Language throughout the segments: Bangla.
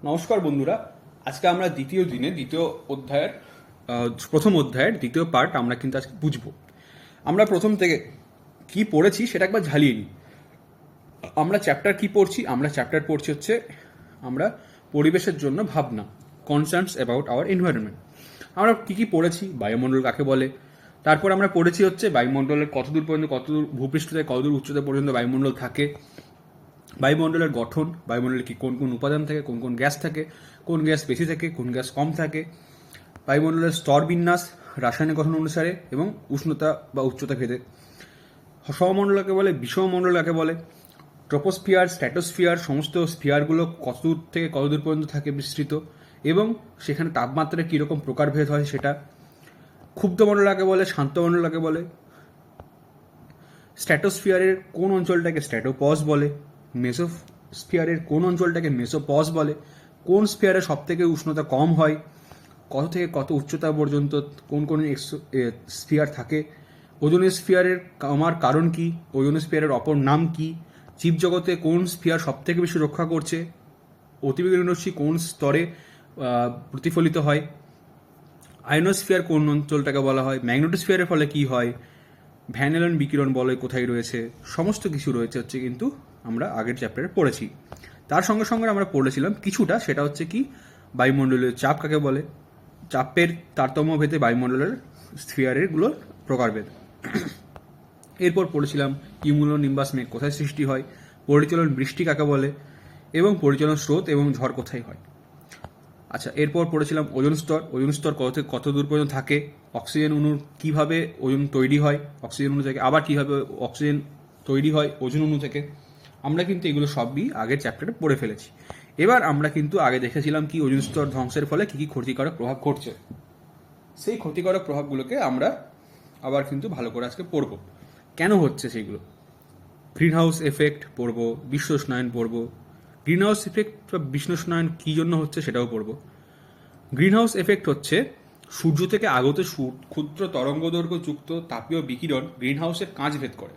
নমস্কার বন্ধুরা, আজকে আমরা দ্বিতীয় দিনে প্রথম অধ্যায়ের দ্বিতীয় পার্ট আমরা কিন্তু আজকে বুঝবো। আমরা প্রথম থেকে কি পড়েছি সেটা একবার ঝালিয়ে নিই। আমরা চ্যাপ্টার কি পড়ছি? আমরা চ্যাপ্টার পড়ছি হচ্ছে আমরা পরিবেশের জন্য ভাবনা, কনসার্নস অ্যাবাউট আওয়ার এনভায়রনমেন্ট। আমরা কি কি পড়েছি? বায়ুমণ্ডল কাকে বলে, তারপর আমরা পড়েছি হচ্ছে বায়ুমণ্ডলের কতদূর পর্যন্ত, কতদূর ভূপৃষ্ঠ থেকে কতদূর উচ্চতা পর্যন্ত বায়ুমণ্ডল থাকে, বায়ুমণ্ডলের গঠন, বায়ুমণ্ডলে কি কোন কোন উপাদান থাকে, কোন কোন গ্যাস থাকে, কোন গ্যাস বেশি থাকে, কোন গ্যাস কম থাকে, বায়ুমণ্ডলের স্তর বিন্যাস রাসায়নিক গঠন অনুসারে এবং উষ্ণতা বা উচ্চতা ভেদে, সৌরমণ্ডলকে বলে, বিষমমণ্ডলকে বলে, ট্রপোস্ফিয়ার, স্ট্র্যাটোস্ফিয়ার, সমস্ত স্ফিয়ারগুলো কতদূর থেকে কতদূর পর্যন্ত থাকে বিস্তৃত এবং সেখানে তাপমাত্রা কীরকম প্রকারভেদ হয় সেটা, ক্ষুব্ধমণ্ডলকে বলে, শান্তমণ্ডলকে বলে, স্ট্র্যাটোস্ফিয়ারের কোন অঞ্চলটাকে স্ট্র্যাটোপজ বলে, মেসোস্ফিয়ারের কোন অঞ্চলটাকে মেসোপজ বলে, কোন স্ফিয়ারে সব থেকে উষ্ণতা কম হয়, কত থেকে কত উচ্চতা পর্যন্ত কোন কোন স্ফিয়ার থাকে, ওজোনোস্ফিয়ারের কমার কারণ কি, ওজোনোস্ফিয়ারের অপর নাম কি, জীবজগতে কোন স্ফিয়ার সব থেকে বেশি রক্ষা করছে, অতিবেগুনি রশ্মি কোন স্তরে প্রতিফলিত হয়, আয়নোস্ফিয়ার কোন অঞ্চলটাকে বলা হয়, ম্যাগনেটোস্ফিয়ারের ফলে কি হয়, ভ্যান অ্যালেন বিকিরণ বলয় কোথায় রয়েছে, সমস্ত কিছু রয়েছে হচ্ছে কিন্তু আমরা আগের চ্যাপ্টারে পড়েছি। তার সঙ্গে সঙ্গে আমরা পড়েছিলাম কিছুটা, সেটা হচ্ছে কি বায়ুমণ্ডলীয় চাপ কাকে বলে, চাপের তারতম্য ভেদে বায়ুমণ্ডলের স্ফিয়ারেরগুলোর প্রকারভেদ। এরপর পড়েছিলাম কিউমুলো নিম্বাস মেঘ কোথায় সৃষ্টি হয়, পরিচলন বৃষ্টি কাকে বলে এবং পরিচলন স্রোত এবং ঝড় কোথায় হয়। আচ্ছা, এরপর পড়েছিলাম ওজোন স্তর, ওজোন স্তর কত দূর পর্যন্ত থাকে, অক্সিজেন অণুর কীভাবে ওজোন তৈরি হয়, অক্সিজেন অণু থেকে আবার কীভাবে অক্সিজেন তৈরি হয় ওজোন অণু থেকে। আমরা কিন্তু এগুলো সবই আগের চ্যাপ্টারে পড়ে ফেলেছি। এবার আমরা কিন্তু আগে দেখেছিলাম কি ওজোন স্তর ধ্বংসের ফলে কী কী ক্ষতিকারক প্রভাব ঘটছে, সেই ক্ষতিকারক প্রভাবগুলোকে আমরা আবার কিন্তু ভালো করে আজকে পড়ব, কেন হচ্ছে সেইগুলো। গ্রিন হাউস এফেক্ট পড়ব, বিশ্ব উষ্ণায়ন পড়ব, গ্রিন হাউস এফেক্ট বা বিশ্ব উষ্ণায়ন কী জন্য হচ্ছে সেটাও পড়ব। গ্রিন হাউস এফেক্ট হচ্ছে সূর্য থেকে আগত ক্ষুদ্র তরঙ্গদৈর্ঘ্য যুক্ত তাপীয় বিকিরণ গ্রিন হাউসের কাঁচ ভেদ করে।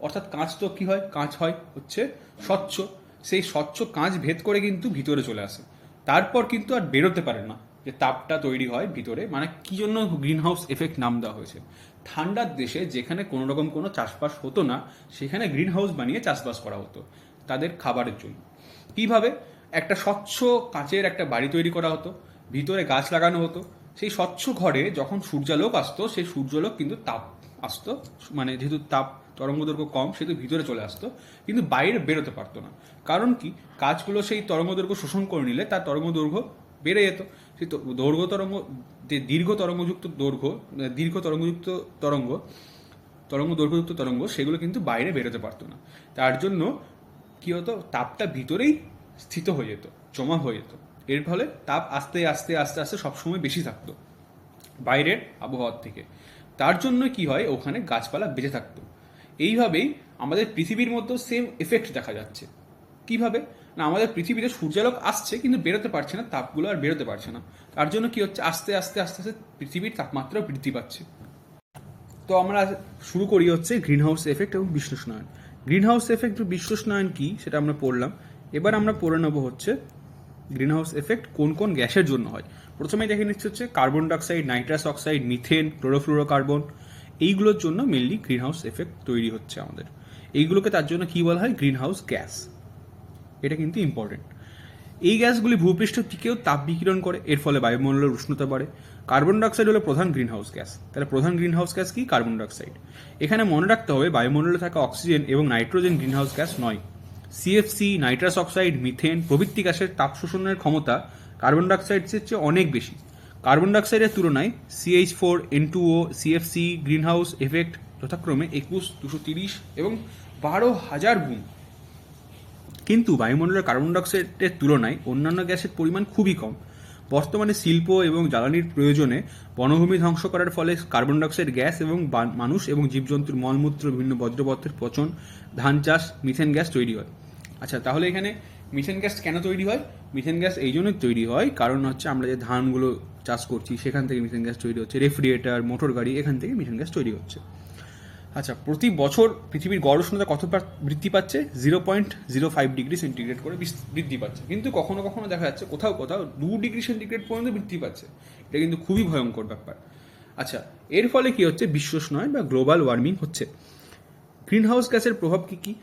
অর্থাৎ কাঁচ তো কী হয়, কাঁচ হয় হচ্ছে স্বচ্ছ, সেই স্বচ্ছ কাঁচ ভেদ করে কিন্তু ভিতরে চলে আসে, তারপর কিন্তু আর বেরোতে পারে না, যে তাপটা তৈরি হয় ভিতরে। মানে কী জন্য গ্রিন হাউস এফেক্ট নাম দেওয়া হয়েছে? ঠান্ডার দেশে যেখানে কোনো রকম কোনো চাষবাস হতো না, সেখানে গ্রিন হাউস বানিয়ে চাষবাস করা হতো তাদের খাবারের জন্য। কীভাবে? একটা স্বচ্ছ কাঁচের একটা বাড়ি তৈরি করা হতো, ভিতরে গাছ লাগানো হতো, সেই স্বচ্ছ ঘরে যখন সূর্যালোক আসতো, সেই সূর্যালোক কিন্তু তাপ আসতো, মানে যেহেতু তাপ তরঙ্গদৈর্ঘ্য কম সেহেতু ভিতরে চলে আসতো, কিন্তু বাইরে বেরোতে পারতো না। কারণ কি? কাঁচগুলো সেই তরঙ্গদৈর্ঘ্য শোষণ করে নিলে তার তরঙ্গদৈর্ঘ্য বেড়ে যেত। সেই দৈর্ঘ্য তরঙ্গ, যে দীর্ঘ তরঙ্গযুক্ত তরঙ্গ দৈর্ঘ্যযুক্ত তরঙ্গ, সেগুলো কিন্তু বাইরে বেরোতে পারতো না। তার জন্য কী হতো, তাপটা ভিতরেই স্থিত হয়ে যেত, জমা হয়ে যেত। এর ফলে তাপ আস্তে আস্তে আস্তে আস্তে সবসময় বেশি থাকতো বাইরের আবহাওয়ার থেকে। তার জন্য কি হয়, ওখানে গাছপালা বেঁচে থাকতো। এইভাবেই আমাদের পৃথিবীর মধ্যেও সেম এফেক্ট দেখা যাচ্ছে। কিভাবে না, আমাদের পৃথিবীতে সূর্যালোক আসছে কিন্তু বেরোতে পারছে না, তাপগুলো আর বেরোতে পারছে না। তার জন্য কি হচ্ছে, আস্তে আস্তে আস্তে আস্তে পৃথিবীর তাপমাত্রা বৃদ্ধি পাচ্ছে। তো আমরা শুরু করি হচ্ছে গ্রিন হাউস এফেক্ট এবং বিশ্ব উষ্ণায়ন। গ্রিন হাউস এফেক্ট এবং বিশ্ব উষ্ণায়ন কী সেটা আমরা পড়লাম। এবার আমরা পড়ে নেব হচ্ছে গ্রিন হাউস এফেক্ট কোন কোন গ্যাসের জন্য হয়। প্রথমেই দেখে নিচ্ছে হচ্ছে carbon dioxide, nitrous oxide, methane, chlorofluorocarbon, এইগুলোর জন্য মেনলি গ্রিন হাউস এফেক্ট তৈরি হচ্ছে আমাদের। এইগুলোকে তার জন্য কী বলা হয়, গ্রিন হাউস গ্যাস। এটা কিন্তু ইম্পর্টেন্ট। এই গ্যাসগুলি ভূপৃষ্ঠের দিকেও তাপ বিকিরণ করে, এর ফলে বায়ুমণ্ডলের উষ্ণতা বাড়ে। কার্বন ডাইঅক্সাইড হলো প্রধান গ্রিন হাউস গ্যাস। তাহলে প্রধান গ্রিন হাউস গ্যাস কি? Carbon dioxide. এখানে মনে রাখতে হবে বায়ুমণ্ডলে থাকা অক্সিজেন এবং নাইট্রোজেন গ্রিন হাউস গ্যাস নয়। সিএফসি, নাইট্রাস অক্সাইড, মিথেন প্রভৃতি গ্যাসের তাপ শোষণের ক্ষমতা কার্বন ডাইঅক্সাইডের চেয়ে অনেক বেশি। কার্বন ডাইঅক্সাইডের তুলনায় CH4, N2O, CFC green house effect যথাক্রমে 21, 230 এবং 12,000 গুণ। কিন্তু বায়ুমণ্ডলের কার্বন ডাইঅক্সাইডের তুলনায় অন্যান্য গ্যাসের পরিমাণ খুবই কম। বর্তমানে শিল্প এবং জ্বালানির প্রয়োজনে বনভূমি ধ্বংস করার ফলে কার্বন ডাইঅক্সাইড গ্যাস এবং মানুষ এবং জীবজন্তুর মলমূত্র, বিভিন্ন বজ্রপদার্থের পচন, ধান চাষ, মিথেন গ্যাস তৈরি হয়। আচ্ছা, তাহলে এখানে মিথেন গ্যাস কেন তৈরি হয়? মিথেন গ্যাস এই জন্যই তৈরি হয় কারণ হচ্ছে আমরা যে ধানগুলো চাষ করছি সেখান থেকে মিথেন গ্যাস তৈরি হচ্ছে, রেফ্রিজারেটর, মোটর গাড়ি, এখান থেকে মিথেন গ্যাস তৈরি হচ্ছে। আচ্ছা, প্রতি বছর পৃথিবীর গড় উষ্ণতা কত বৃদ্ধি পাচ্ছে? 0.05 ডিগ্রি সেন্টিগ্রেড করে বৃদ্ধি পাচ্ছে। কিন্তু কখনো কখনো দেখা যাচ্ছে কোথাও কোথাও 2 ডিগ্রি সেন্টিগ্রেড পর্যন্ত বৃদ্ধি পাচ্ছে। এটা কিন্তু খুবই ভয়ঙ্কর ব্যাপার। আচ্ছা, এর ফলে কি হচ্ছে? বিশ্ব উষ্ণায়ন বা গ্লোবাল ওয়ার্মিং হচ্ছে। গ্রিন হাউস গ্যাসের প্রভাব কি কি?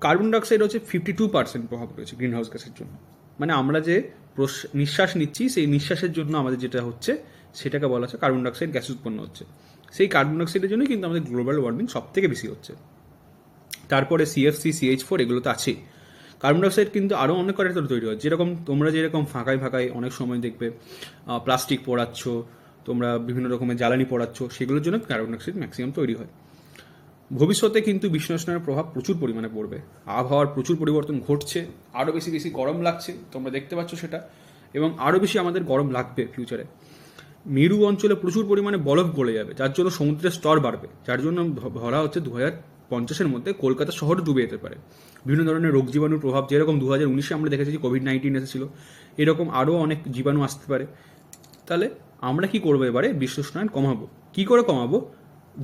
কার্বন ডাইঅক্সাইড হচ্ছে 52% প্রভাব রয়েছে গ্রিন হাউস গ্যাসের জন্য। মানে আমরা যে নিঃশ্বাস নিচ্ছি, সেই নিঃশ্বাসের জন্য আমাদের যেটা হচ্ছে সেটাকে বলা হচ্ছে কার্বন ডাইঅক্সাইড গ্যাস উৎপন্ন হচ্ছে। সেই কার্বন ডাইঅক্সাইডের জন্য কিন্তু আমাদের গ্লোবাল ওয়ার্মিং সব থেকে বেশি হচ্ছে। তারপরে CFC, CH4 এগুলো তো আছেই। কার্বন ডাইঅক্সাইড কিন্তু আরও অনেক কয়টা তৈরি হয়, যেরকম তোমরা যেরকম ফাঁকায় ফাঁকায় অনেক সময় দেখবে প্লাস্টিক পোড়াচ্ছ, তোমরা বিভিন্ন রকমের জ্বালানি পোড়াচ্ছ, সেগুলোর জন্য কার্বন ডাইঅক্সাইড ম্যাক্সিমাম তৈরি হয়। ভবিষ্যতে কিন্তু বিশ্ব উষ্ণায়নের প্রভাব প্রচুর পরিমাণে পড়বে। আবহাওয়ার প্রচুর পরিবর্তন ঘটছে, আরও বেশি বেশি গরম লাগছে, তোমরা দেখতে পাচ্ছ সেটা, এবং আরও বেশি আমাদের গরম লাগবে ফিউচারে। মেরু অঞ্চলে প্রচুর পরিমাণে বরফ গলে যাবে, যার জন্য সমুদ্রের স্তর বাড়বে, যার জন্য ধরা হচ্ছে 2050-এর মধ্যে কলকাতা শহর ডুবে যেতে পারে। বিভিন্ন ধরনের রোগ জীবাণুর প্রভাব, যেরকম 2019-এ আমরা দেখেছি কোভিড-19 এসেছিল, এরকম আরও অনেক জীবাণু আসতে পারে। তাহলে আমরা কি করবো এবারে? বিশ্ব উষ্ণায়ন কমাবো। কি করে কমাবো?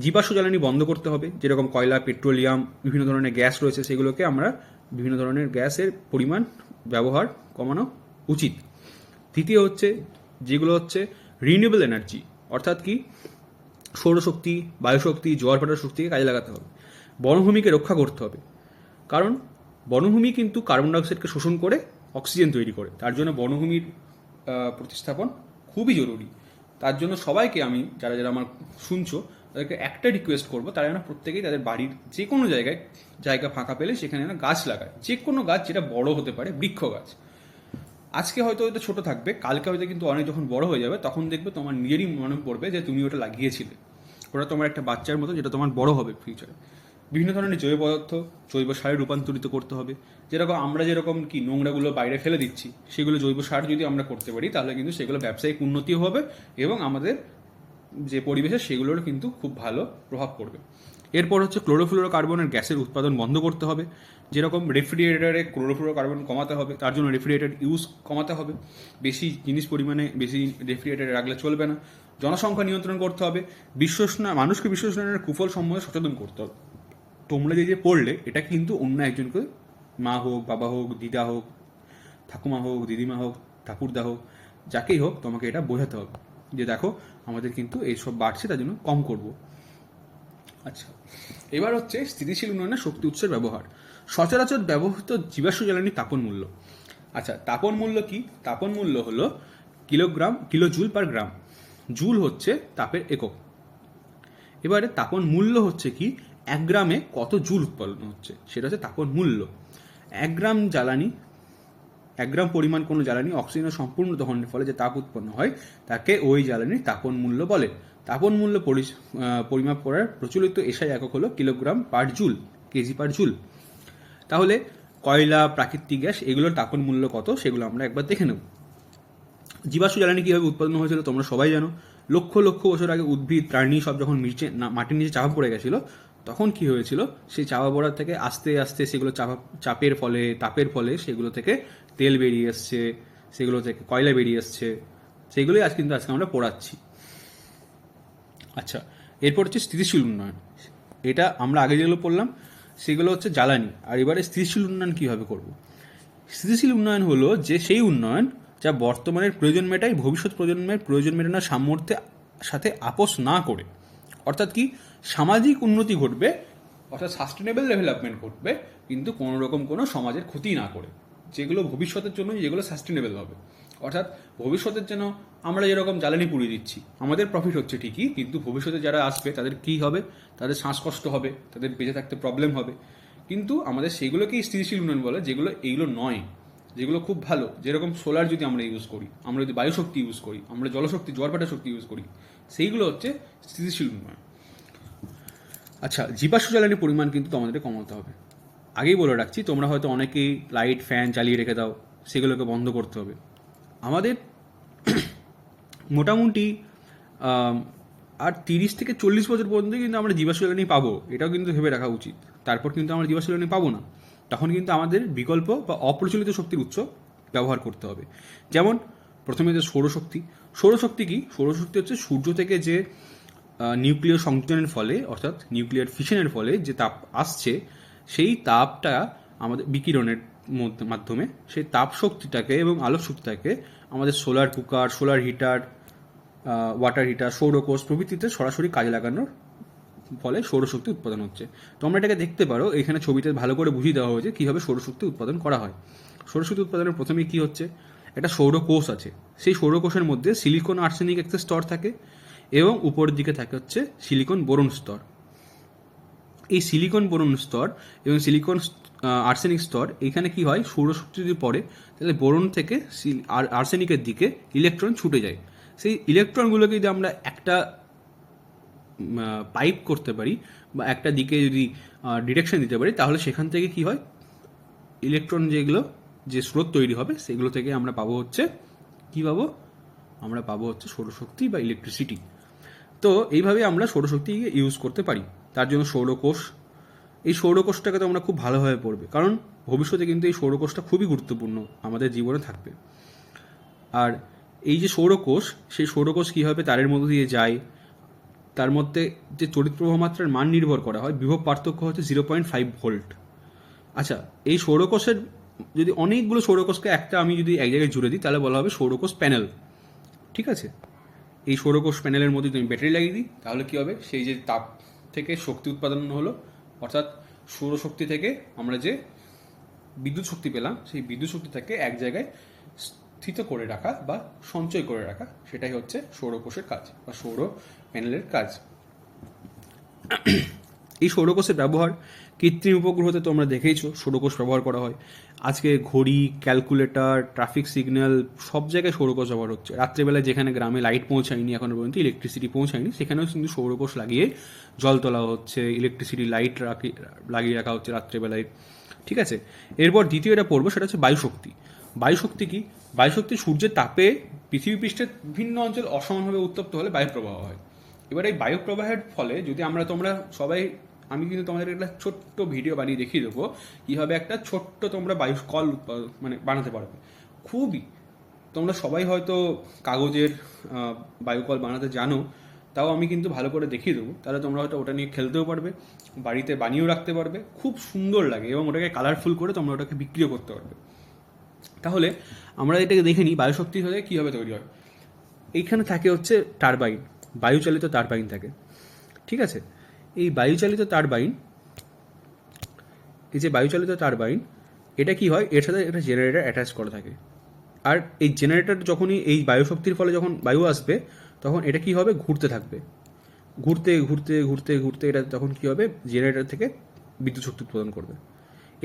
জীবাশ্ম জ্বালানি বন্ধ করতে হবে, যেরকম কয়লা, পেট্রোলিয়াম, বিভিন্ন ধরনের গ্যাস রয়েছে, সেগুলোকে আমরা বিভিন্ন ধরনের গ্যাসের পরিমাণ ব্যবহার কমানো উচিত। দ্বিতীয় হচ্ছে যেগুলো হচ্ছে রিনিউয়েবল এনার্জি, অর্থাৎ কি সৌরশক্তি, বায়ুশক্তি, জোয়ার ভাটার শক্তিকে কাজে লাগাতে হবে। বনভূমিকে রক্ষা করতে হবে, কারণ বনভূমি কিন্তু কার্বন ডাইঅক্সাইডকে শোষণ করে অক্সিজেন তৈরি করে। তার জন্য বনভূমির প্রতিস্থাপন খুবই জরুরি। তার জন্য সবাইকে আমি, যারা যারা আমার শুনছো, তাদেরকে একটা রিকোয়েস্ট করবো, তারা যেন প্রত্যেকেই তাদের বাড়ির যে কোনো জায়গা ফাঁকা পেলে সেখানে যেন গাছ লাগায়। যে কোনো গাছ, যেটা বড় হতে পারে, বৃক্ষ গাছ। আজকে হয়তো ওটা ছোট থাকবে, কালকে হয়তো কিন্তু অনেক যখন বড় হয়ে যাবে, তখন দেখবে তোমার নিজেরই মনে পড়বে যে তুমি ওটা লাগিয়েছিলে। ওটা তোমার একটা বাচ্চার মতো, যেটা তোমার বড় হবে ফিউচারে। বিভিন্ন ধরনের জৈব পদার্থ জৈব সারে রূপান্তরিত করতে হবে। যেরকম কি নোংরাগুলো বাইরে ফেলে দিচ্ছি, সেগুলো জৈব সার যদি আমরা করতে পারি, তাহলে কিন্তু সেগুলো ব্যবসায়িক উন্নতিও হবে এবং আমাদের যে পরিবেশে সেগুলোর কিন্তু খুব ভালো প্রভাব পড়বে। এরপর হচ্ছে ক্লোরোফ্লোরোকার্বনের গ্যাসের উৎপাদন বন্ধ করতে হবে। যেরকম রেফ্রিজারেটরে ক্লোরোফ্লোরোকার্বন কমাতে হবে, তার জন্য রেফ্রিজারেটর ইউজ কমাতে হবে। বেশি পরিমাণে বেশি রেফ্রিজারেটরে রাখলে চলবে না। জনসংখ্যা নিয়ন্ত্রণ করতে হবে। মানুষকে বিশ্ব উষ্ণায়নের কুফল সম্বন্ধে সচেতন করতে হবে। তোমরা যে পড়লে, এটা কিন্তু অন্য একজনকে, মা হোক, বাবা হোক, দিদা হোক, ঠাকুমা হোক, দিদিমা হোক, ঠাকুরদা হোক, যাকেই হোক, তোমাকে এটা বোঝাতে হবে যে দেখো আমাদের কিন্তু এইসব বাড়ছে, তার জন্য কম করব। আচ্ছা, এবার হচ্ছে স্থিতিশীল উন্নয়নের শক্তি উৎসের ব্যবহার। সচরাচর ব্যবহৃত জীবাশ্ম জ্বালানির তাপন মূল্য। আচ্ছা, তাপন মূল্য কি? তাপন মূল্য হলো কিলোজুল পার গ্রাম। জুল হচ্ছে তাপের একক। এবারে তাপন মূল্য হচ্ছে কি? 1 গ্রামে কত জুল উৎপন্ন হচ্ছে, সেটা হচ্ছে তাপন মূল্য। 1 গ্রাম পরিমাণ কোনো জ্বালানি অক্সিজেনের সম্পূর্ণ দহনের ফলে যে তাপ উৎপন্ন হয়, তাকে ওই জ্বালানির তাপন মূল্য বলে। তাপন মূল্য পরিমাপ করার প্রচলিত এসআই একক হলো কিলোগ্রাম পার জুল, কেজি পার জুল। তাহলে কয়লা, প্রাকৃতিক গ্যাস, এগুলোর তাপন মূল্য কত, সেগুলো আমরা একবার দেখে নেব। জীবাশ্ম জ্বালানি কীভাবে উৎপন্ন হয়েছিল তোমরা সবাই জানো। লক্ষ লক্ষ বছর আগে উদ্ভিদ, প্রাণী সব যখন মাটির নিচে চাপা পড়ে গেছিল, তখন কি হয়েছিল? সেই চাপা পড়ার থেকে আস্তে আস্তে সেগুলো তাপের ফলে সেগুলো থেকে তেল বেরিয়ে এসছে, সেগুলো থেকে কয়লা বেরিয়ে এসছে, সেগুলোই আজকে আমরা পোড়াচ্ছি। আচ্ছা, এরপর হচ্ছে স্থিতিশীল উন্নয়ন। এটা আমরা আগে যেগুলো পড়লাম সেগুলো হচ্ছে জ্বালানি। আর এবারে স্থিতিশীল উন্নয়ন কীভাবে করব? স্থিতিশীল উন্নয়ন হলো যে সেই উন্নয়ন যা বর্তমানের প্রয়োজন মেটায়, ভবিষ্যৎ প্রজন্মের প্রয়োজন মেটানোর সামর্থ্যের সাথে আপোষ না করে। অর্থাৎ কি? সামাজিক উন্নতি ঘটবে, অর্থাৎ সাস্টেনেবল ডেভেলপমেন্ট ঘটবে, কিন্তু কোনো রকম কোনো সমাজের ক্ষতি না করে। যেগুলো ভবিষ্যতের জন্য, যেগুলো সাস্টেনেবল হবে। অর্থাৎ ভবিষ্যতের জন্য আমরা যেরকম জ্বালানি পুড়িয়ে দিচ্ছি, আমাদের প্রফিট হচ্ছে ঠিকই, কিন্তু ভবিষ্যতে যারা আসবে তাদের কী হবে? তাদের শ্বাসকষ্ট হবে, তাদের বেঁচে থাকতে প্রবলেম হবে। কিন্তু আমাদের সেগুলোকেই স্থিতিশীল উন্নয়ন বলে, যেগুলো এইগুলো নয়, যেগুলো খুব ভালো। যেরকম সোলার যদি আমরা ইউজ করি, আমরা যদি বায়ুশক্তি ইউজ করি, আমরা জলশক্তি, জোয়ারভাটা শক্তি ইউজ করি, সেইগুলো হচ্ছে স্থিতিশীল উন্নয়ন। আচ্ছা, জীবাশ্ম জ্বালানির পরিমাণ কিন্তু তোমাদের কমাতে হবে। আগেই বলে রাখছি, তোমরা হয়তো অনেকেই লাইট, ফ্যান চালিয়ে রেখে দাও, সেগুলোকে বন্ধ করতে হবে। আমাদের মোটামুটি আর 30 থেকে 40 বছর পর্যন্ত কিন্তু আমরা জীবাশ্ম জ্বালানি পাবো, এটাও কিন্তু ভেবে রাখা উচিত। তারপর কিন্তু আমরা জীবাশ্ম জ্বালানি পাবো না। তখন কিন্তু আমাদের বিকল্প বা অপ্রচলিত শক্তির উৎস ব্যবহার করতে হবে। যেমন প্রথমে যে সৌরশক্তি কি? সৌরশক্তি হচ্ছে সূর্য থেকে যে নিউক্লিয় সংযোজনের ফলে অর্থাৎ নিউক্লিয়ার ফিশনের ফলে যে তাপ আসছে সেই তাপটা আমাদের বিকিরণের মাধ্যমে সেই তাপ শক্তিটাকে এবং আলোক শক্তিটাকে আমাদের solar cooker, solar heater, water heater, সৌরকোষ প্রভৃতিতে সরাসরি কাজে লাগানোর ফলে সৌরশক্তি উৎপাদন হচ্ছে। তোমরা এটাকে দেখতে পারো, এখানে ছবিতে ভালো করে বুঝিয়ে দেওয়া হয়েছে কীভাবে সৌরশক্তি উৎপাদন করা হয়। সৌরশক্তি উৎপাদনের প্রথমে কী হচ্ছে, একটা সৌরকোষ আছে, সেই সৌরকোষের মধ্যে সিলিকন আর্সেনিক একটা স্তর থাকে এবং উপরের দিকে থাকে হচ্ছে সিলিকন বোরন স্তর। এই সিলিকন বোরন স্তর এবং সিলিকন আর্সেনিক স্তর, এখানে কি হয়, সৌরশক্তি যদি পড়ে তাহলে বোরন থেকে আর্সেনিকের দিকে ইলেকট্রন ছুটে যায়। সেই ইলেকট্রনগুলোকে যদি আমরা একটা পাইপ করতে পারি বা একটা দিকে যদি ডিরেকশন দিতে পারি, তাহলে সেখান থেকে কি হয়, ইলেকট্রন যেগুলো যে স্রোত তৈরি হবে সেগুলো থেকে আমরা পাবো হচ্ছে কি পাবো, আমরা পাবো হচ্ছে সৌরশক্তি বা ইলেকট্রিসিটি। তো এইভাবে আমরা সৌরশক্তিকে ইউজ করতে পারি। তার জন্য সৌরকোষ, এই সৌরকোষটাকে তো আমরা খুব ভালোভাবে পড়বে, কারণ ভবিষ্যতে কিন্তু এই সৌরকোষটা খুবই গুরুত্বপূর্ণ আমাদের জীবনে থাকবে। আর এই যে সৌরকোষ, সেই সৌরকোষ কীভাবে তারের মধ্যে দিয়ে যায়, তার মধ্যে যে তড়িৎ প্রবাহ মাত্রার মান নির্ভর করা হয়, বিভব পার্থক্য হচ্ছে 0.5 ভোল্ট। আচ্ছা, এই সৌরকোষের যদি অনেকগুলো সৌরকোষকে একটা আমি যদি এক জায়গায় জুড়ে দিই তাহলে বলা হবে সৌরকোষ প্যানেল। ঠিক আছে, এই সৌরকোষ প্যানেলের মধ্যে যদি আমি ব্যাটারি লাগিয়ে দিই তাহলে কী হবে, সেই যে তাপ থেকে শক্তি উৎপাদন হলো, অর্থাৎ সৌরশক্তি থেকে আমরা যে বিদ্যুৎ শক্তি পেলাম, সেই বিদ্যুৎ শক্তিটাকে এক জায়গায় স্থিত করে রাখা বা সঞ্চয় করে রাখা, সেটাই হচ্ছে সৌরকোষের কাজ বা সৌর প্যানেলের কাজ। এই সৌরকোষের ব্যবহার কৃত্রিম উপগ্রহতে তোমরা দেখেইছো সৌরকোষ ব্যবহার করা হয়। আজকে ঘড়ি, ক্যালকুলেটর, ট্রাফিক সিগন্যাল সব জায়গায় সৌরকোষ ব্যবহার হচ্ছে। রাত্রেবেলায় যেখানে গ্রামে লাইট পৌঁছায়নি এখনো পর্যন্ত, ইলেকট্রিসিটি পৌঁছায়নি, সেখানেও কিন্তু সৌরকোষ লাগিয়ে জল তোলা হচ্ছে, ইলেকট্রিসিটি লাইট লাগিয়ে রাখা হচ্ছে রাত্রেবেলায়। ঠিক আছে, এরপর দ্বিতীয় এটা পড়বো, সেটা হচ্ছে বায়ুশক্তি। বায়ুশক্তি কি? বায়ুশক্তি সূর্যের তাপে পৃথিবী পৃষ্ঠের বিভিন্ন অঞ্চল অসমানভাবে উত্তপ্ত হলে বায়ুপ্রবাহ হয়। এবার এই বায়ুপ্রবাহের ফলে যদি তোমরা সবাই, আমি কিন্তু তোমাদের একটা ছোট্ট ভিডিও বানিয়ে দেখিয়ে দেবো কীভাবে একটা ছোট্ট তোমরা বায়ু কল মানে বানাতে পারবে। খুবই, তোমরা সবাই হয়তো কাগজের বায়ুকল বানাতে জানো, তাও আমি কিন্তু ভালো করে দেখিয়ে দেবো, তাহলে তোমরা হয়তো ওটা নিয়ে খেলতেও পারবে, বাড়িতে বানিয়েও রাখতে পারবে, খুব সুন্দর লাগে এবং ওটাকে কালারফুল করে তোমরা ওটাকে বিক্রিও করতে পারবে। তাহলে আমরা এটাকে দেখে নিই বায়ুশক্তি হলে কীভাবে তৈরি হয়। এইখানে থাকে হচ্ছে টারবাইন, বায়ুচালিত টারবাইন থাকে। ঠিক আছে, এই বায়ুচালিত টারবাইন, এই যে বায়ুচালিত টারবাইন, এটা কি হয়, এর সাথে একটা জেনারেটর অ্যাটাচ করা থাকে। আর এই জেনারেটর যখনই এই বায়ুশক্তির ফলে যখন বায়ু আসবে তখন এটা কি হবে, ঘুরতে থাকবে, ঘুরতে ঘুরতে ঘুরতে ঘুরতে এটা তখন কি হবে, জেনারেটর থেকে বিদ্যুৎ শক্তি উৎপাদন করবে।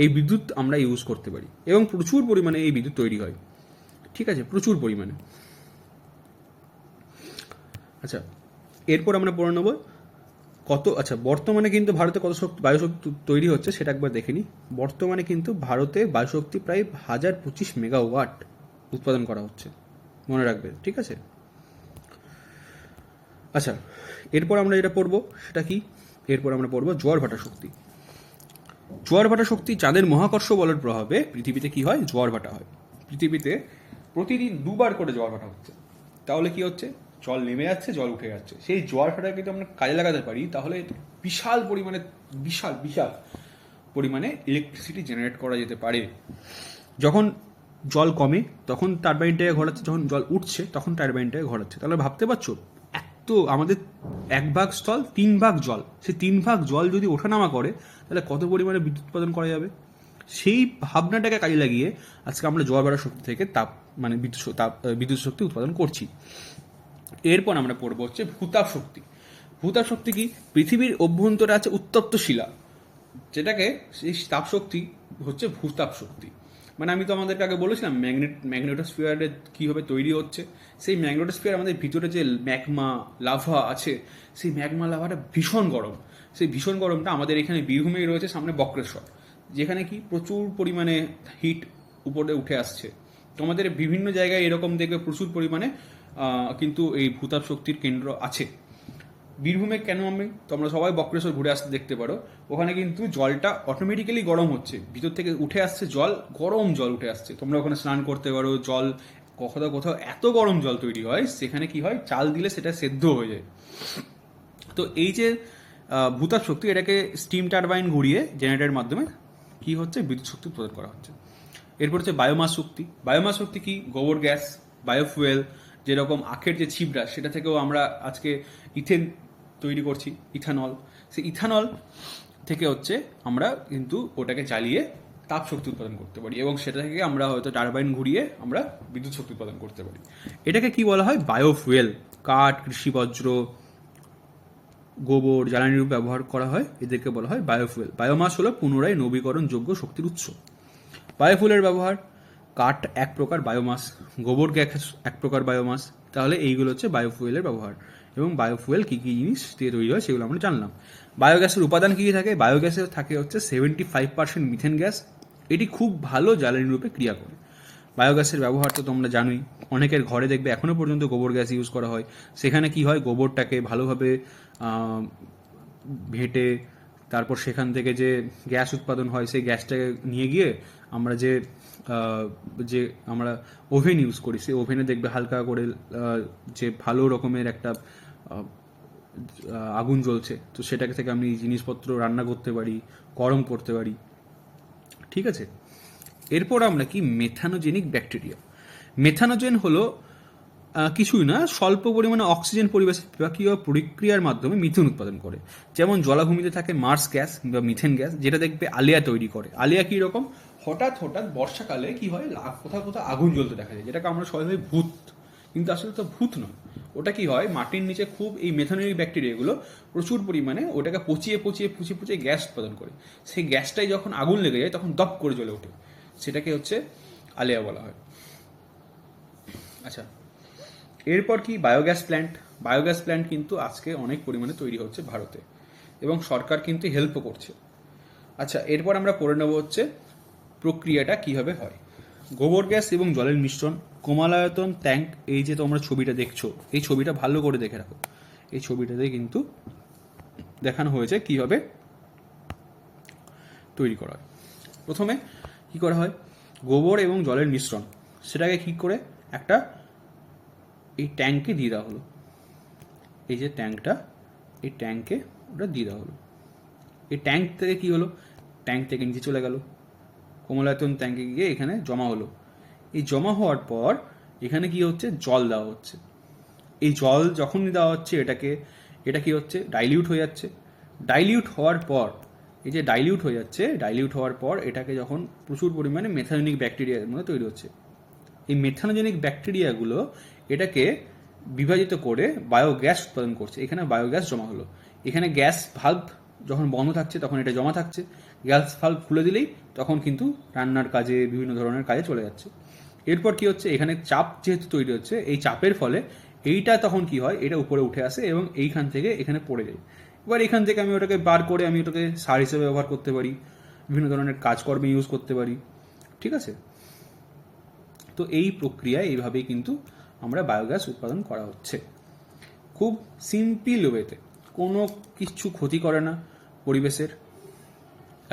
এই বিদ্যুৎ আমরা ইউজ করতে পারি এবং প্রচুর পরিমাণে এই বিদ্যুৎ তৈরি হয়। ঠিক আছে, প্রচুর পরিমাণে। আচ্ছা, এরপর আমরা পড়ে নেব আচ্ছা বর্তমানে কিন্তু ভারতে কত বায়ুশক্তি তৈরি হচ্ছে সেটা একবার দেখে নিই। বর্তমানে কিন্তু ভারতে বায়ুশক্তি প্রায় 1025 মেগাওয়াট উৎপাদন করা হচ্ছে, মনে রাখবে। ঠিক আছে, আচ্ছা এরপর আমরা যেটা পড়বো সেটা কি, এরপর আমরা পড়বো জোয়ার ভাটা শক্তি। জোয়ার ভাটা শক্তি চাঁদের মহাকর্ষ বলের প্রভাবে পৃথিবীতে কি হয়, জোয়ার ভাটা হয়। পৃথিবীতে প্রতিদিন 2বার করে জোয়ার ভাটা হচ্ছে। তাহলে কি হচ্ছে, জল নেমে যাচ্ছে, জল উঠে যাচ্ছে। সেই জোয়ার ভাটাকে যদি আমরা কাজে লাগাতে পারি তাহলে বিশাল পরিমাণে ইলেকট্রিসিটি জেনারেট করা যেতে পারে। যখন জল কমে তখন টারবাইনটাকে ঘোরাচ্ছে, যখন জল উঠছে তখন টারবাইনটাকে ঘোরাচ্ছে। তাহলে ভাবতে পারছো, এত আমাদের 1 ভাগ স্থল 3 ভাগ জল, সেই 3 ভাগ জল যদি ওঠানামা করে তাহলে কত পরিমাণে বিদ্যুৎ উৎপাদন করা যাবে। সেই ভাবনাটাকে কাজে লাগিয়ে আজকে আমরা জোয়ার ভাটা শক্তি থেকে বিদ্যুৎ শক্তি উৎপাদন করছি। এরপর আমরা পড়বো হচ্ছে ভূতাপ শক্তি। ভূতাপ শক্তি কি, পৃথিবীর অভ্যন্তরে আছে উত্তপ্ত শিলা, যেটাকে সেই তাপ শক্তি হচ্ছে ভূতাপ শক্তি। মানে আমি তো আমাদেরকে আগে বলেছিলাম ম্যাগনেটোস্ফিয়ারে কীভাবে তৈরি হচ্ছে। সেই ম্যাগনেটোস্ফিয়ার আমাদের ভিতরে যে ম্যাগমা লাভা আছে, সেই ম্যাগমা লাভাটা ভীষণ গরম। সেই ভীষণ গরমটা আমাদের এখানে বীরভূমেই রয়েছে, সামনে বক্রেশ্বর, যেখানে কি প্রচুর পরিমাণে হিট উপরে উঠে আসছে। তোমাদের বিভিন্ন জায়গায় এরকম দেখবে প্রচুর পরিমাণে কিন্তু এই ভূতাপ শক্তির কেন্দ্র আছে। বীরভূমে কেন তোমরা সবাই বক্রেশ্বর ঘুরে আসতে দেখতে পারো, ওখানে কিন্তু জলটা অটোমেটিক্যালি গরম হচ্ছে, ভিতর থেকে উঠে আসছে জল, গরম জল উঠে আসছে। তোমরা ওখানে স্নান করতে পারো, জল কোথাও এত গরম জল তৈরি হয়, সেখানে কি হয়, চাল দিলে সেটা সেদ্ধ হয়ে যায়। তো এই যে ভূতাপ শক্তি, এটাকে স্টিম টারবাইন ঘুরিয়ে জেনারেটরের মাধ্যমে কি হচ্ছে, বিদ্যুৎ শক্তি উৎপাদন করা হচ্ছে। এরপর হচ্ছে বায়োমাস শক্তি। বায়োমাস শক্তি কি, গোবর গ্যাস, বায়োফুয়েল, যেরকম আখের যে ছিবড়া সেটা থেকেও আমরা আজকে ইথেন তৈরি করছি, ইথানল। সেই ইথানল থেকে হচ্ছে আমরা কিন্তু ওটাকে জ্বালিয়ে তাপ শক্তি উৎপাদন করতে পারি, এবং সেটা থেকে আমরা হয়তো টারবাইন ঘুরিয়ে আমরা বিদ্যুৎ শক্তি উৎপাদন করতে পারি। এটাকে কি বলা হয়, বায়োফুয়েল। কাঠ, কৃষিবজ্র, গোবর জ্বালানি রূপে ব্যবহার করা হয়, এদেরকে বলা হয় বায়োফুয়েল। বায়োমাস হলো পুনরায় নবীকরণযোগ্য শক্তির উৎস। বায়োফুয়েলের ব্যবহার, কাঠ এক প্রকার বায়োমাস, গোবর গ্যাস এক প্রকার বায়োমাস। তাহলে এইগুলো হচ্ছে বায়োফুয়েলের ব্যবহার। এবং বায়োফুয়েল কী কী জিনিস দিয়ে তৈরি হয় সেগুলো আমরা জানলাম। বায়োগ্যাসের উপাদান কী কী থাকে, বায়োগ্যাসে থাকে হচ্ছে 75% মিথেন গ্যাস। এটি খুব ভালো জ্বালানি রূপে ক্রিয়া করে। বায়োগ্যাসের ব্যবহার তো তোমরা জানোই, অনেকের ঘরে দেখবে এখনও পর্যন্ত গোবর গ্যাস ইউজ করা হয়। সেখানে কি হয়, গোবরটাকে ভালোভাবে ভেটে তারপর সেখান থেকে যে গ্যাস উৎপাদন হয় সেই গ্যাসটাকে নিয়ে গিয়ে আমরা যে আমরা ওভেন ইউজ করি, সেই ওভেনে দেখবে হালকা করে যে ভালো রকমের একটা আগুন জ্বলছে, তো সেটাকে থেকে আমি জিনিসপত্র রান্না করতে পারি, গরম করতে পারি। ঠিক আছে, এরপর আমরা কি, মেথানোজেনিক ব্যাকটেরিয়া। মেথানোজেন হলো কিছুই না, স্বল্প পরিমাণে অক্সিজেন পরিবেশে বিপাকীয় প্রক্রিয়ার মাধ্যমে মিথেন উৎপাদন করে। যেমন জলাভূমিতে থাকে মার্স গ্যাস বা মিথেন গ্যাস, যেটা দেখবে আলিয়া তৈরি করে। আলিয়া কী রকম, হঠাৎ হঠাৎ বর্ষাকালে কি হয়, কোথাও কোথাও আগুন জ্বলতে দেখা যায়, যেটাকে আমরা সবাই ভাবি ভূত, কিন্তু আসলে তো ভূত নয়। ওটা কি হয়, মাটির নিচে খুব এই মেথানোজেনিক ব্যাকটেরিয়াগুলো প্রচুর পরিমাণে ওটাকে পচিয়ে গ্যাস উৎপাদন করে। সেই গ্যাসটাই যখন আগুন লেগে যায় তখন দপ করে জ্বলে ওঠে, সেটাকে হচ্ছে আলিয়া বলা হয়। আচ্ছা, এরপর কি, বায়োগ্যাস প্ল্যান্ট। বায়োগ্যাস প্ল্যান্ট কিন্তু আজকে অনেক পরিমাণে তৈরি হচ্ছে ভারতে, এবং সরকার কিন্তু হেল্পও করছে। আচ্ছা, এরপর আমরা পড়ে নেব হচ্ছে প্রক্রিয়াটা কিভাবে হয়। গোবর গ্যাস এবং জলের মিশ্রণ, কমালায়তন ট্যাঙ্ক। এই যে তোমরা ছবিটা দেখছো, এই ছবিটা ভালো করে দেখে রাখো। এই ছবিটাতে কিন্তু দেখানো হয়েছে কিভাবে তৈরি করা হয়। প্রথমে কি করা হয়, গোবর এবং জলের মিশ্রণ, সেটাকে কি করে একটা এই ট্যাঙ্কে দিয়ে দেওয়া হলো। এই যে ট্যাঙ্কটা, এই ট্যাঙ্কে ওটা দিয়ে দেওয়া হলো। এই ট্যাঙ্ক থেকে কি হলো, ট্যাঙ্ক থেকে নিচে চলে গেল, কমলায়তন ট্যাঙ্কে গিয়ে এখানে জমা হলো। এই জমা হওয়ার পর এখানে কি হচ্ছে, জল দেওয়া হচ্ছে। এই জল যখনই দেওয়া হচ্ছে এটা কি হচ্ছে, ডাইলিউট হয়ে যাচ্ছে। ডাইলিউট হওয়ার পর, এই যে ডাইলিউট হয়ে যাচ্ছে, ডাইলিউট হওয়ার পর এটাকে যখন প্রচুর পরিমাণে মেথানোজেনিক ব্যাকটেরিয়ার মধ্যে তৈরি হচ্ছে, এই মেথানোজেনিক ব্যাকটেরিয়াগুলো এটাকে বিভাজিত করে বায়োগ্যাস উৎপাদন করছে। এখানে বায়োগ্যাস জমা হলো। এখানে গ্যাস ভাল্ব যখন বন্ধ থাকছে তখন এটা জমা থাকছে, গ্যাস ভাল্ব খুলে দিলেই তখন কিন্তু রান্নার কাজে, বিভিন্ন ধরনের কাজে চলে যাচ্ছে। এরপর কি হচ্ছে, এখানে চাপ যেহেতু তৈরি হচ্ছে, এই চাপের ফলে এইটা তখন কি হয়, এটা উপরে উঠে আসে এবং এইখান থেকে এখানে পড়ে যায়। এবার এখান থেকে আমি ওটাকে বার করে আমি ওটাকে সার হিসেবে ব্যবহার করতে পারি, বিভিন্ন ধরনের কাজকর্মে ইউজ করতে পারি। ঠিক আছে, তো এই প্রক্রিয়া এইভাবেই কিন্তু আমরা বায়োগ্যাস উৎপাদন করা হচ্ছে, খুব সিম্পল ওয়েতে, কোনো কিছু ক্ষতি করে না পরিবেশের।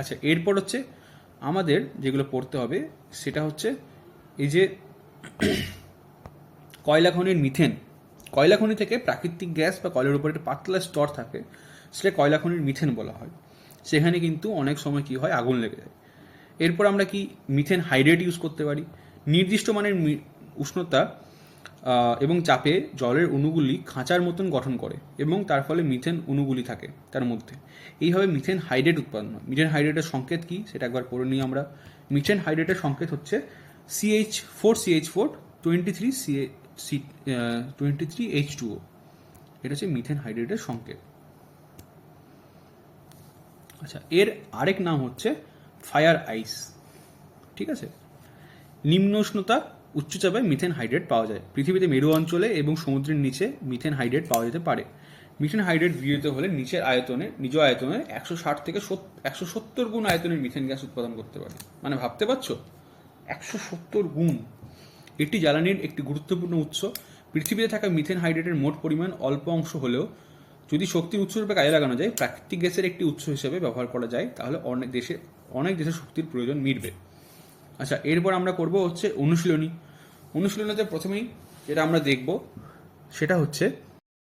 আচ্ছা, এরপর হচ্ছে আমাদের যেগুলো পড়তে হবে সেটা হচ্ছে এই যে কয়লা খনির মিথেন। কয়লা খনি থেকে প্রাকৃতিক গ্যাস বা কয়লার উপর একটা পাতলা স্তর থাকে, সেটা কয়লা খনির মিথেন বলা হয়। সেখানে কিন্তু অনেক সময় কি হয়, আগুন লেগে যায়। এরপর আমরা কি, মিথেন হাইড্রেট ইউজ করতে পারি। নির্দিষ্ট মানের উষ্ণতা এবং চাপে জলের অণুগুলি খাঁচার মতন গঠন করে এবং তার ফলে মিথেন অণুগুলি থাকে তার মধ্যে। এইভাবে মিথেন হাইড্রেট উৎপন্ন হয়। মিথেন হাইড্রেটের সংকেত কি সেটা একবার পড়ে নিই আমরা। মিথেন হাইড্রেটের সংকেত হচ্ছে CH4 23H2O। এটা হচ্ছে মিথেন হাইড্রেটের সংকেত। আচ্ছা, এর আরেক নাম হচ্ছে ফায়ার আইস। ঠিক আছে, নিম্ন উষ্ণতা উচ্চচাপে মিথেন হাইড্রেট পাওয়া যায়। পৃথিবীতে মেরু অঞ্চলে এবং সমুদ্রের নিচে মিথেন হাইড্রেট পাওয়া যেতে পারে। মিথেন হাইড্রেট বিয়োজিত হলে নিজ আয়তনের 160 থেকে 170 গুণ আয়তনের মিথেন গ্যাস উৎপাদন করতে পারে। মানে ভাবতে পারছো, 170 গুণ। এটি জ্বালানির একটি গুরুত্বপূর্ণ উৎস। পৃথিবীতে থাকা মিথেন হাইড্রেটের মোট পরিমাণ অল্প অংশ হলেও যদি শক্তির উৎসরূপে কাজে লাগানো যায়, প্রাকৃতিক গ্যাসের একটি উৎস হিসেবে ব্যবহার করা যায়, তাহলে অনেক দেশের শক্তির প্রয়োজন মিটবে। আচ্ছা, এরপর আমরা করব হচ্ছে অনুশীলনীতে প্রথমেই যেটা আমরা দেখব সেটা হচ্ছে